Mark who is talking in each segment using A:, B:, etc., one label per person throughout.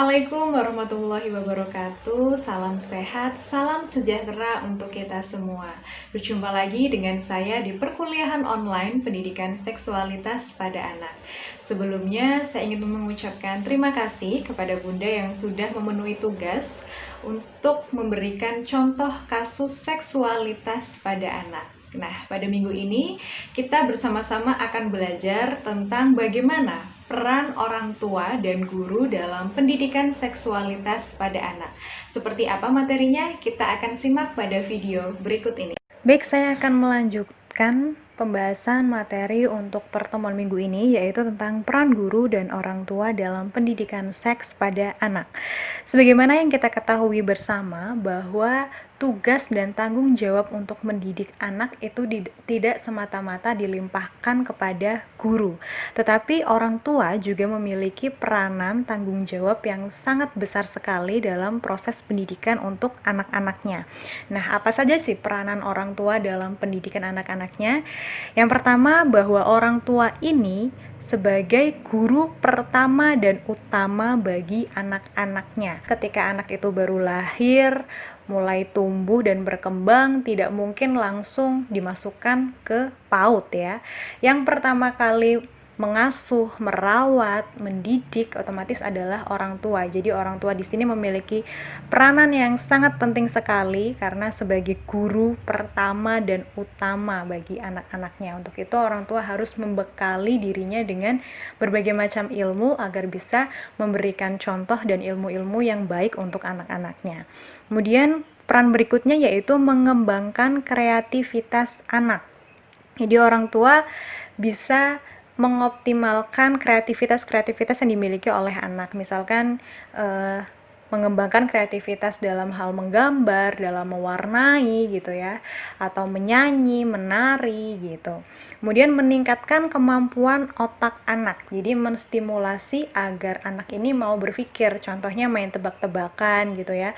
A: Assalamualaikum warahmatullahi wabarakatuh. Salam sehat, salam sejahtera untuk kita semua. Berjumpa lagi dengan saya di perkuliahan online Pendidikan Seksualitas pada Anak. Sebelumnya, saya ingin mengucapkan terima kasih kepada Bunda yang sudah memenuhi tugas untuk memberikan contoh kasus seksualitas pada anak. Nah, pada minggu ini kita bersama-sama akan belajar tentang bagaimana peran orang tua dan guru dalam pendidikan seksualitas pada anak. Seperti apa materinya? Kita akan simak pada video berikut ini.
B: Baik, saya akan melanjutkan pembahasan materi untuk pertemuan minggu ini, yaitu tentang peran guru dan orang tua dalam pendidikan seks pada anak. Sebagaimana yang kita ketahui bersama bahwa tugas dan tanggung jawab untuk mendidik anak itu tidak semata-mata dilimpahkan kepada guru, tetapi orang tua juga memiliki peranan tanggung jawab yang sangat besar sekali dalam proses pendidikan untuk anak-anaknya. Nah, apa saja sih peranan orang tua dalam pendidikan anak-anaknya? Yang pertama, bahwa orang tua ini sebagai guru pertama dan utama bagi anak-anaknya. Ketika anak itu baru lahir, mulai tumbuh dan berkembang, tidak mungkin langsung dimasukkan ke PAUD ya. Yang pertama kali mengasuh, merawat, mendidik otomatis adalah orang tua. Jadi orang tua di sini memiliki peranan yang sangat penting sekali karena sebagai guru pertama dan utama bagi anak-anaknya. Untuk itu orang tua harus membekali dirinya dengan berbagai macam ilmu agar bisa memberikan contoh dan ilmu-ilmu yang baik untuk anak-anaknya. Kemudian peran berikutnya yaitu mengembangkan kreativitas anak. Jadi orang tua bisa mengoptimalkan kreativitas yang dimiliki oleh anak. Misalkan mengembangkan kreativitas dalam hal menggambar, dalam mewarnai gitu ya, atau menyanyi, menari gitu. Kemudian meningkatkan kemampuan otak anak. Jadi menstimulasi agar anak ini mau berpikir. Contohnya main tebak-tebakan gitu ya.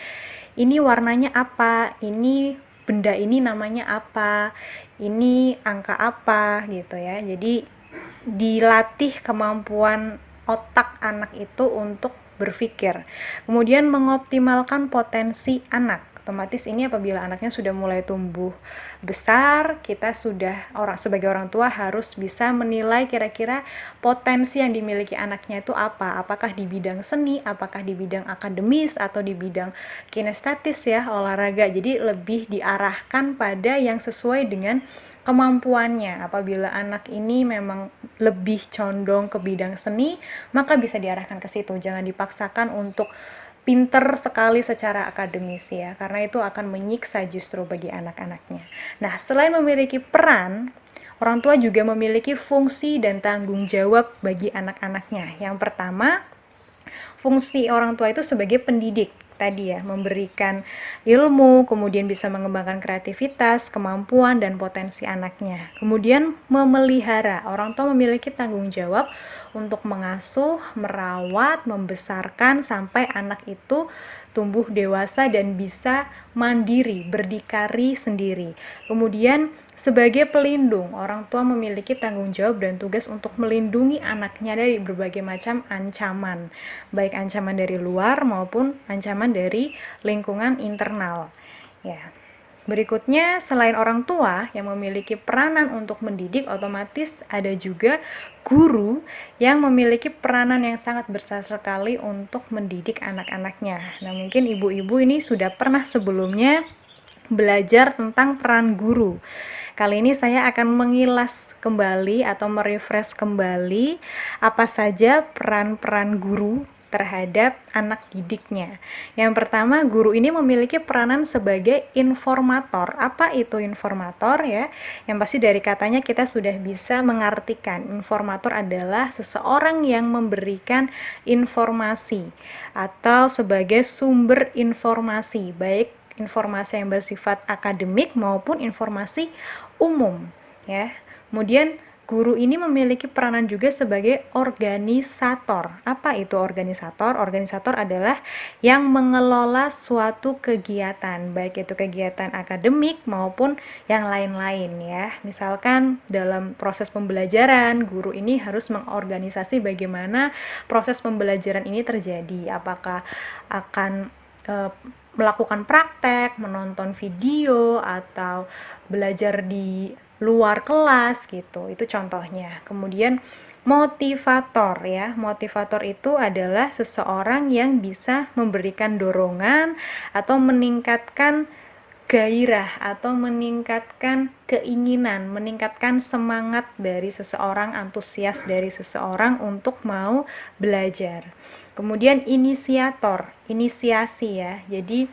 B: Ini warnanya apa? Ini benda ini namanya apa? Ini angka apa gitu ya. Jadi dilatih kemampuan otak anak itu untuk berpikir. Kemudian mengoptimalkan potensi anak. Otomatis ini apabila anaknya sudah mulai tumbuh besar, kita sudah sebagai orang tua harus bisa menilai kira-kira potensi yang dimiliki anaknya itu apa. Apakah di bidang seni, apakah di bidang akademis, atau di bidang kinestetis ya, olahraga. Jadi lebih diarahkan pada yang sesuai dengan kemampuannya. Apabila anak ini memang lebih condong ke bidang seni, maka bisa diarahkan ke situ. Jangan dipaksakan untuk pinter sekali secara akademis ya, karena itu akan menyiksa justru bagi anak-anaknya. Nah, selain memiliki peran, orang tua juga memiliki fungsi dan tanggung jawab bagi anak-anaknya. Yang pertama, fungsi orang tua itu sebagai pendidik tadi ya, memberikan ilmu, kemudian bisa mengembangkan kreativitas, kemampuan, dan potensi anaknya. Kemudian memelihara, orang tua memiliki tanggung jawab untuk mengasuh, merawat, membesarkan sampai anak itu tumbuh dewasa dan bisa mandiri, berdikari sendiri. Kemudian sebagai pelindung, orang tua memiliki tanggung jawab dan tugas untuk melindungi anaknya dari berbagai macam ancaman, baik ancaman dari luar maupun ancaman dari lingkungan internal. Ya. Berikutnya, selain orang tua yang memiliki peranan untuk mendidik, otomatis ada juga guru yang memiliki peranan yang sangat besar sekali untuk mendidik anak-anaknya. Nah, mungkin ibu-ibu ini sudah pernah sebelumnya belajar tentang peran guru. Kali ini saya akan mengilas kembali atau merefresh kembali apa saja peran-peran guru terhadap anak didiknya. Yang pertama, guru ini memiliki peranan sebagai informator. Apa itu informator ya? Yang pasti dari katanya kita sudah bisa mengartikan. Informator adalah seseorang yang memberikan informasi atau sebagai sumber informasi, baik informasi yang bersifat akademik maupun informasi umum ya. Kemudian guru ini memiliki peranan juga sebagai organisator. Apa itu organisator? Organisator adalah yang mengelola suatu kegiatan, baik itu kegiatan akademik maupun yang lain-lain ya. Misalkan dalam proses pembelajaran, guru ini harus mengorganisasi bagaimana proses pembelajaran ini terjadi. Apakah akan melakukan praktek, menonton video, atau belajar di luar kelas gitu. Itu contohnya. Kemudian motivator ya. Motivator itu adalah seseorang yang bisa memberikan dorongan atau meningkatkan gairah atau meningkatkan keinginan, meningkatkan semangat dari seseorang, antusias dari seseorang untuk mau belajar. Kemudian inisiator, inisiasi ya. Jadi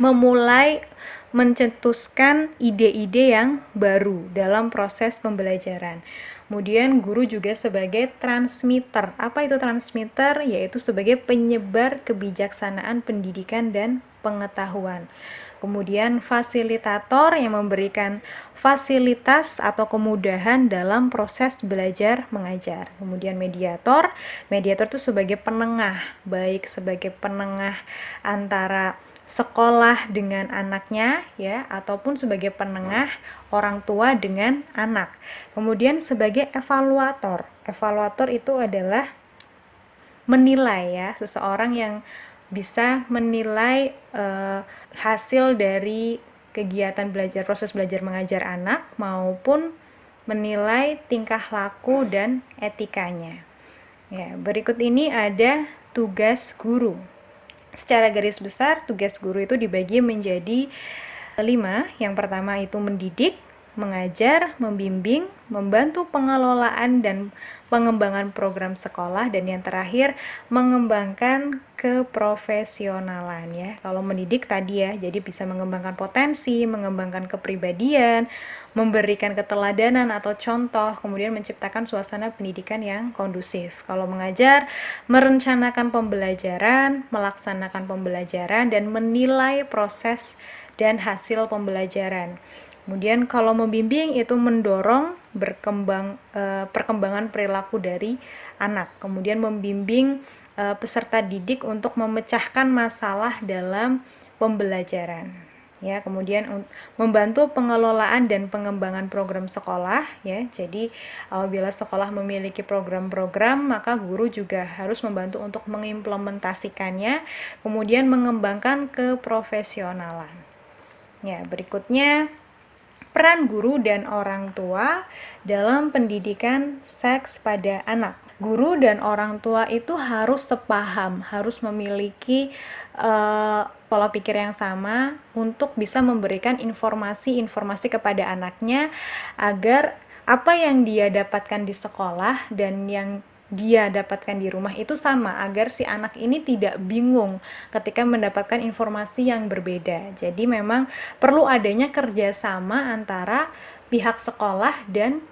B: memulai mencetuskan ide-ide yang baru dalam proses pembelajaran. Kemudian guru juga sebagai transmitter. Apa itu transmitter? Yaitu sebagai penyebar kebijaksanaan pendidikan dan pengetahuan. Kemudian fasilitator yang memberikan fasilitas atau kemudahan dalam proses belajar mengajar. Kemudian mediator, mediator itu sebagai penengah, baik sebagai penengah antara sekolah dengan anaknya ya, ataupun sebagai penengah orang tua dengan anak. Kemudian sebagai evaluator. Evaluator itu adalah menilai ya, seseorang yang bisa menilai hasil dari kegiatan belajar, proses belajar mengajar anak, maupun menilai tingkah laku dan etikanya. Ya, berikut ini ada tugas guru. Secara garis besar, tugas guru itu dibagi menjadi 5. Yang pertama itu mendidik, mengajar, membimbing, membantu pengelolaan dan pengembangan program sekolah, dan yang terakhir mengembangkan keprofesionalan ya. Kalau mendidik tadi ya, jadi bisa mengembangkan potensi, mengembangkan kepribadian, memberikan keteladanan atau contoh, kemudian menciptakan suasana pendidikan yang kondusif. Kalau mengajar, merencanakan pembelajaran, melaksanakan pembelajaran, dan menilai proses dan hasil pembelajaran. Kemudian kalau membimbing itu mendorong perkembangan perilaku dari anak. Kemudian membimbing peserta didik untuk memecahkan masalah dalam pembelajaran. Ya, kemudian membantu pengelolaan dan pengembangan program sekolah ya. Jadi apabila sekolah memiliki program-program, maka guru juga harus membantu untuk mengimplementasikannya, kemudian mengembangkan keprofesionalan. Ya, berikutnya peran guru dan orang tua dalam pendidikan seks pada anak. Guru dan orang tua itu harus sepaham, harus memiliki pola pikir yang sama untuk bisa memberikan informasi-informasi kepada anaknya agar apa yang dia dapatkan di sekolah dan yang dia dapatkan di rumah itu sama, agar si anak ini tidak bingung ketika mendapatkan informasi yang berbeda. Jadi memang perlu adanya kerjasama antara pihak sekolah dan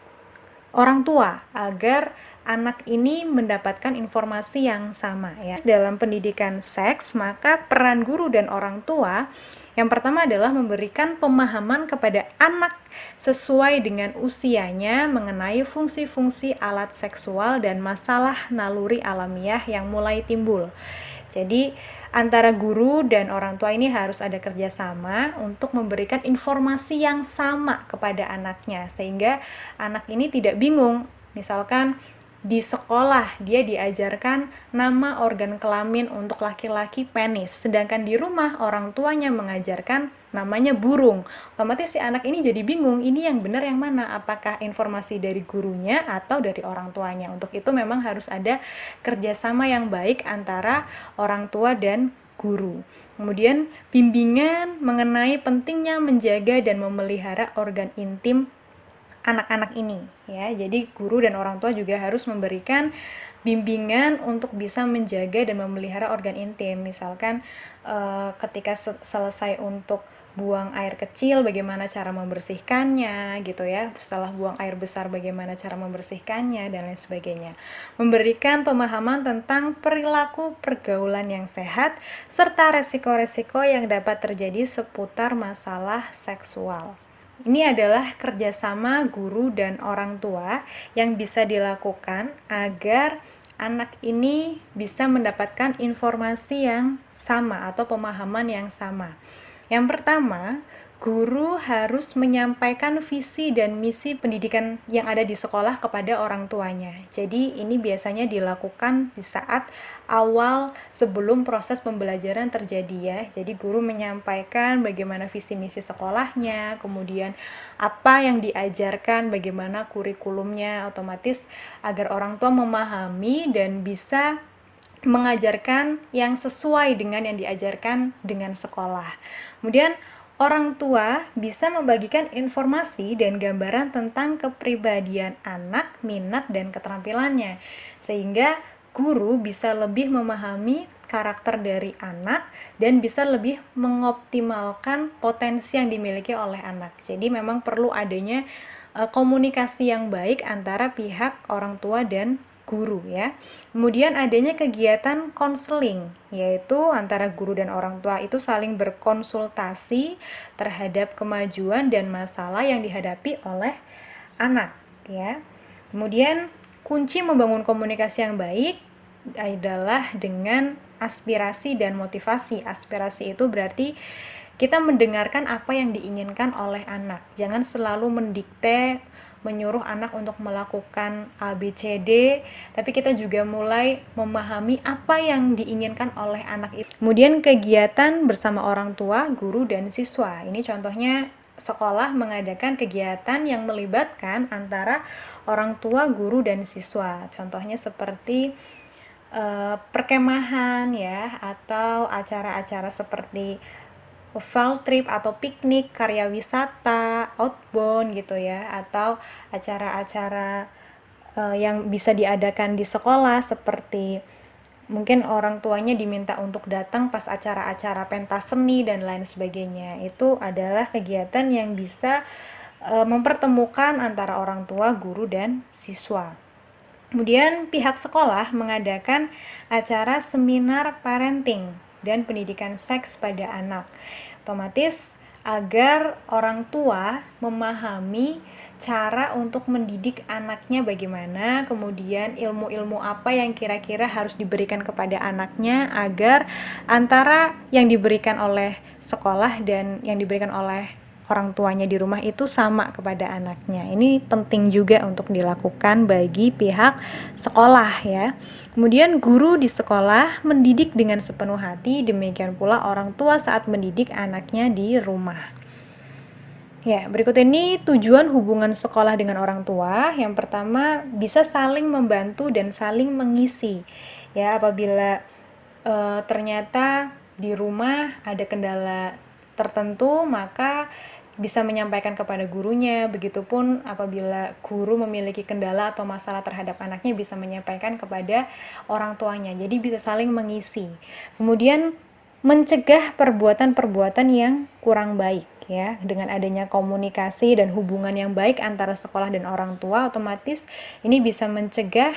B: orang tua agar anak ini mendapatkan informasi yang sama ya. Dalam pendidikan seks, maka peran guru dan orang tua yang pertama adalah memberikan pemahaman kepada anak sesuai dengan usianya mengenai fungsi-fungsi alat seksual dan masalah naluri alamiah yang mulai timbul. Jadi antara guru dan orang tua ini harus ada kerjasama untuk memberikan informasi yang sama kepada anaknya, sehingga anak ini tidak bingung. Misalkan di sekolah dia diajarkan nama organ kelamin untuk laki-laki penis, sedangkan di rumah orang tuanya mengajarkan namanya burung. Otomatis si anak ini jadi bingung, ini yang benar yang mana, apakah informasi dari gurunya atau dari orang tuanya. Untuk itu memang harus ada kerjasama yang baik antara orang tua dan guru. Kemudian bimbingan mengenai pentingnya menjaga dan memelihara organ intim anak-anak ini ya. Jadi guru dan orang tua juga harus memberikan bimbingan untuk bisa menjaga dan memelihara organ intim. Misalkan ketika selesai untuk buang air kecil bagaimana cara membersihkannya gitu ya. Setelah buang air besar bagaimana cara membersihkannya dan lain sebagainya. Memberikan pemahaman tentang perilaku pergaulan yang sehat serta resiko-resiko yang dapat terjadi seputar masalah seksual. Ini adalah kerjasama guru dan orang tua yang bisa dilakukan agar anak ini bisa mendapatkan informasi yang sama atau pemahaman yang sama. Yang pertama, guru harus menyampaikan visi dan misi pendidikan yang ada di sekolah kepada orang tuanya. Jadi ini biasanya dilakukan di saat awal sebelum proses pembelajaran terjadi ya. Jadi guru menyampaikan bagaimana visi misi sekolahnya, kemudian apa yang diajarkan, bagaimana kurikulumnya, otomatis agar orang tua memahami dan bisa mengajarkan yang sesuai dengan yang diajarkan dengan sekolah. Kemudian orang tua bisa membagikan informasi dan gambaran tentang kepribadian anak, minat, dan keterampilannya, sehingga guru bisa lebih memahami karakter dari anak dan bisa lebih mengoptimalkan potensi yang dimiliki oleh anak. Jadi memang perlu adanya komunikasi yang baik antara pihak orang tua dan guru ya. Kemudian adanya kegiatan konseling, yaitu antara guru dan orang tua itu saling berkonsultasi terhadap kemajuan dan masalah yang dihadapi oleh anak ya. Kemudian kunci membangun komunikasi yang baik adalah dengan aspirasi dan motivasi. Aspirasi itu berarti kita mendengarkan apa yang diinginkan oleh anak. Jangan selalu mendikte, menyuruh anak untuk melakukan A, B, C, D, tapi kita juga mulai memahami apa yang diinginkan oleh anak itu. Kemudian kegiatan bersama orang tua, guru, dan siswa. Ini contohnya sekolah mengadakan kegiatan yang melibatkan antara orang tua, guru, dan siswa. Contohnya seperti perkemahan ya, atau acara-acara seperti field trip atau piknik, karya wisata, outbound gitu ya, atau acara-acara yang bisa diadakan di sekolah seperti mungkin orang tuanya diminta untuk datang pas acara-acara pentas seni dan lain sebagainya. Itu adalah kegiatan yang bisa mempertemukan antara orang tua, guru, dan siswa. Kemudian pihak sekolah mengadakan acara seminar parenting dan pendidikan seks pada anak. Otomatis agar orang tua memahami cara untuk mendidik anaknya bagaimana, kemudian ilmu-ilmu apa yang kira-kira harus diberikan kepada anaknya agar antara yang diberikan oleh sekolah dan yang diberikan oleh orang tuanya di rumah itu sama kepada anaknya. Ini penting juga untuk dilakukan bagi pihak sekolah ya. Kemudian guru di sekolah mendidik dengan sepenuh hati, demikian pula orang tua saat mendidik anaknya di rumah. Ya, berikut ini tujuan hubungan sekolah dengan orang tua. Yang pertama, bisa saling membantu dan saling mengisi. Ya, apabila ternyata di rumah ada kendala tertentu, maka bisa menyampaikan kepada gurunya. Begitupun apabila guru memiliki kendala atau masalah terhadap anaknya, bisa menyampaikan kepada orang tuanya. Jadi bisa saling mengisi. Kemudian mencegah perbuatan-perbuatan yang kurang baik ya. Dengan adanya komunikasi dan hubungan yang baik antara sekolah dan orang tua, otomatis ini bisa mencegah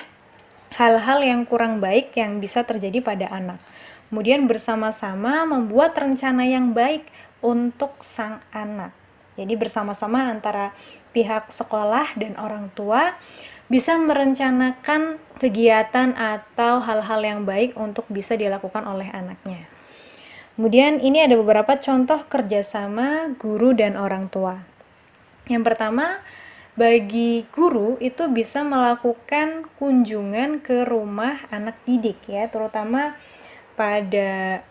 B: hal-hal yang kurang baik yang bisa terjadi pada anak. Kemudian bersama-sama membuat rencana yang baik untuk sang anak. Jadi bersama-sama antara pihak sekolah dan orang tua bisa merencanakan kegiatan atau hal-hal yang baik untuk bisa dilakukan oleh anaknya. Kemudian ini ada beberapa contoh kerjasama guru dan orang tua. Yang pertama, bagi guru itu bisa melakukan kunjungan ke rumah anak didik ya, terutama pada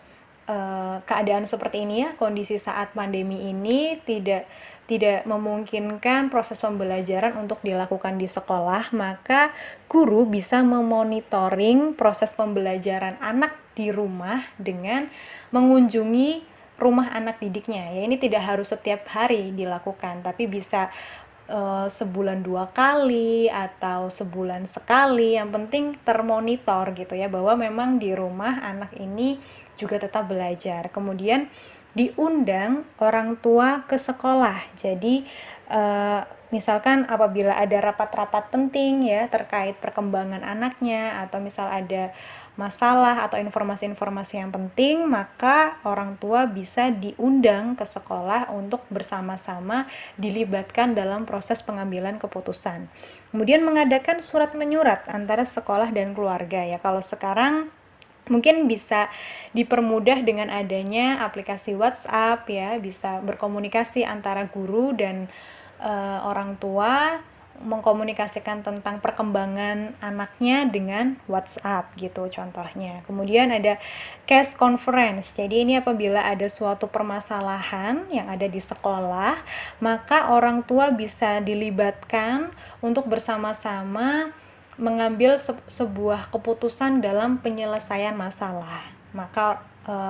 B: keadaan seperti ini ya, kondisi saat pandemi ini tidak memungkinkan proses pembelajaran untuk dilakukan di sekolah, maka guru bisa memonitoring proses pembelajaran anak di rumah dengan mengunjungi rumah anak didiknya. Ya, ini tidak harus setiap hari dilakukan, tapi bisa sebulan 2 kali atau sebulan sekali. Yang penting termonitor gitu ya, bahwa memang di rumah anak ini juga tetap belajar. Kemudian diundang orang tua ke sekolah. Jadi misalkan apabila ada rapat-rapat penting ya terkait perkembangan anaknya, atau misal ada masalah atau informasi-informasi yang penting, maka orang tua bisa diundang ke sekolah untuk bersama-sama dilibatkan dalam proses pengambilan keputusan. Kemudian mengadakan surat menyurat antara sekolah dan keluarga ya. Kalau sekarang mungkin bisa dipermudah dengan adanya aplikasi WhatsApp ya, bisa berkomunikasi antara guru dan orang tua, mengkomunikasikan tentang perkembangan anaknya dengan WhatsApp gitu contohnya. Kemudian ada case conference. Jadi ini apabila ada suatu permasalahan yang ada di sekolah, maka orang tua bisa dilibatkan untuk bersama-sama mengambil sebuah keputusan dalam penyelesaian masalah. Maka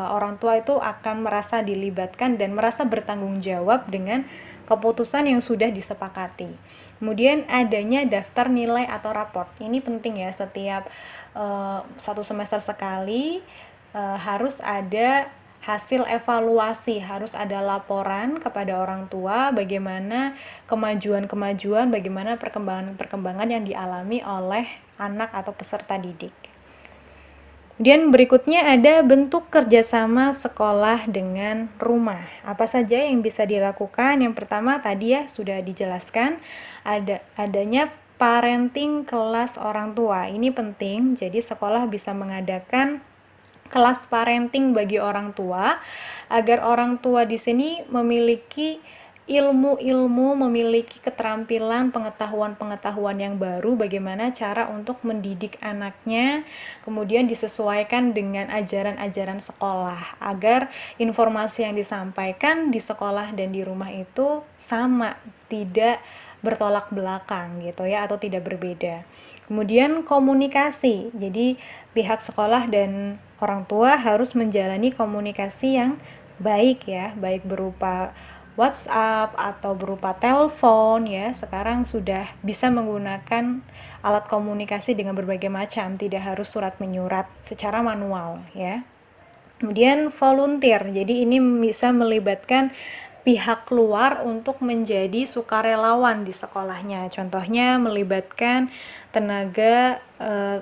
B: orang tua itu akan merasa dilibatkan dan merasa bertanggung jawab dengan keputusan yang sudah disepakati. Kemudian adanya daftar nilai atau raport. Ini penting ya, setiap satu semester sekali harus ada hasil evaluasi, harus ada laporan kepada orang tua bagaimana kemajuan-kemajuan, bagaimana perkembangan-perkembangan yang dialami oleh anak atau peserta didik. Kemudian berikutnya ada bentuk kerjasama sekolah dengan rumah. Apa saja yang bisa dilakukan? Yang pertama tadi ya sudah dijelaskan, adanya parenting kelas orang tua. Ini penting, jadi sekolah bisa mengadakan kelas parenting bagi orang tua agar orang tua di sini memiliki ilmu-ilmu, memiliki keterampilan, pengetahuan-pengetahuan yang baru bagaimana cara untuk mendidik anaknya, kemudian disesuaikan dengan ajaran-ajaran sekolah agar informasi yang disampaikan di sekolah dan di rumah itu sama, tidak bertolak belakang gitu ya, atau tidak berbeda. Kemudian komunikasi, jadi pihak sekolah dan orang tua harus menjalani komunikasi yang baik ya, baik berupa WhatsApp atau berupa telepon ya. Sekarang sudah bisa menggunakan alat komunikasi dengan berbagai macam, tidak harus surat menyurat secara manual ya. Kemudian volunteer, jadi ini bisa melibatkan pihak luar untuk menjadi sukarelawan di sekolahnya. Contohnya melibatkan tenaga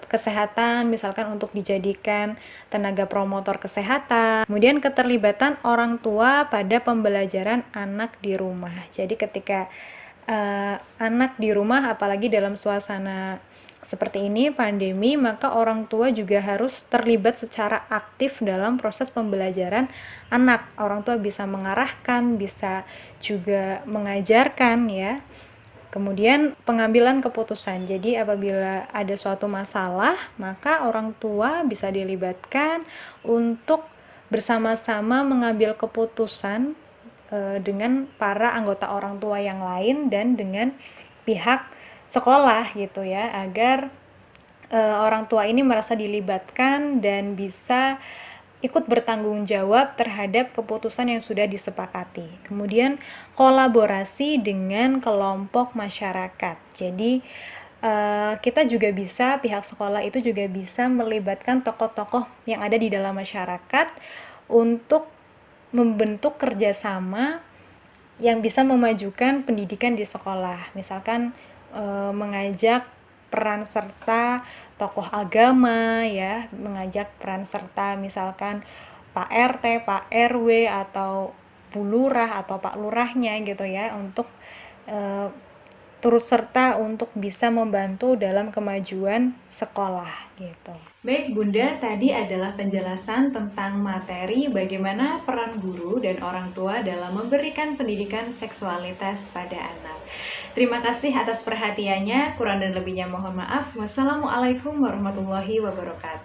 B: kesehatan, misalkan untuk dijadikan tenaga promotor kesehatan. Kemudian keterlibatan orang tua pada pembelajaran anak di rumah. Jadi ketika anak di rumah, apalagi dalam suasana seperti ini, pandemi, maka orang tua juga harus terlibat secara aktif dalam proses pembelajaran anak. Orang tua bisa mengarahkan, bisa juga mengajarkan ya. Kemudian pengambilan keputusan. Jadi apabila ada suatu masalah, maka orang tua bisa dilibatkan untuk bersama-sama mengambil keputusan dengan para anggota orang tua yang lain dan dengan pihak sekolah gitu ya, agar orang tua ini merasa dilibatkan dan bisa ikut bertanggung jawab terhadap keputusan yang sudah disepakati. Kemudian kolaborasi dengan kelompok masyarakat. Jadi kita juga bisa, pihak sekolah itu juga bisa melibatkan tokoh-tokoh yang ada di dalam masyarakat untuk membentuk kerjasama yang bisa memajukan pendidikan di sekolah. Misalkan mengajak peran serta tokoh agama ya, mengajak peran serta misalkan Pak RT, Pak RW atau Bu Lurah atau Pak Lurahnya gitu ya, untuk turut serta untuk bisa membantu dalam kemajuan sekolah gitu.
A: Baik Bunda, tadi adalah penjelasan tentang materi bagaimana peran guru dan orang tua dalam memberikan pendidikan seksualitas pada anak. Terima kasih atas perhatiannya, kurang dan lebihnya mohon maaf. Wassalamualaikum warahmatullahi wabarakatuh.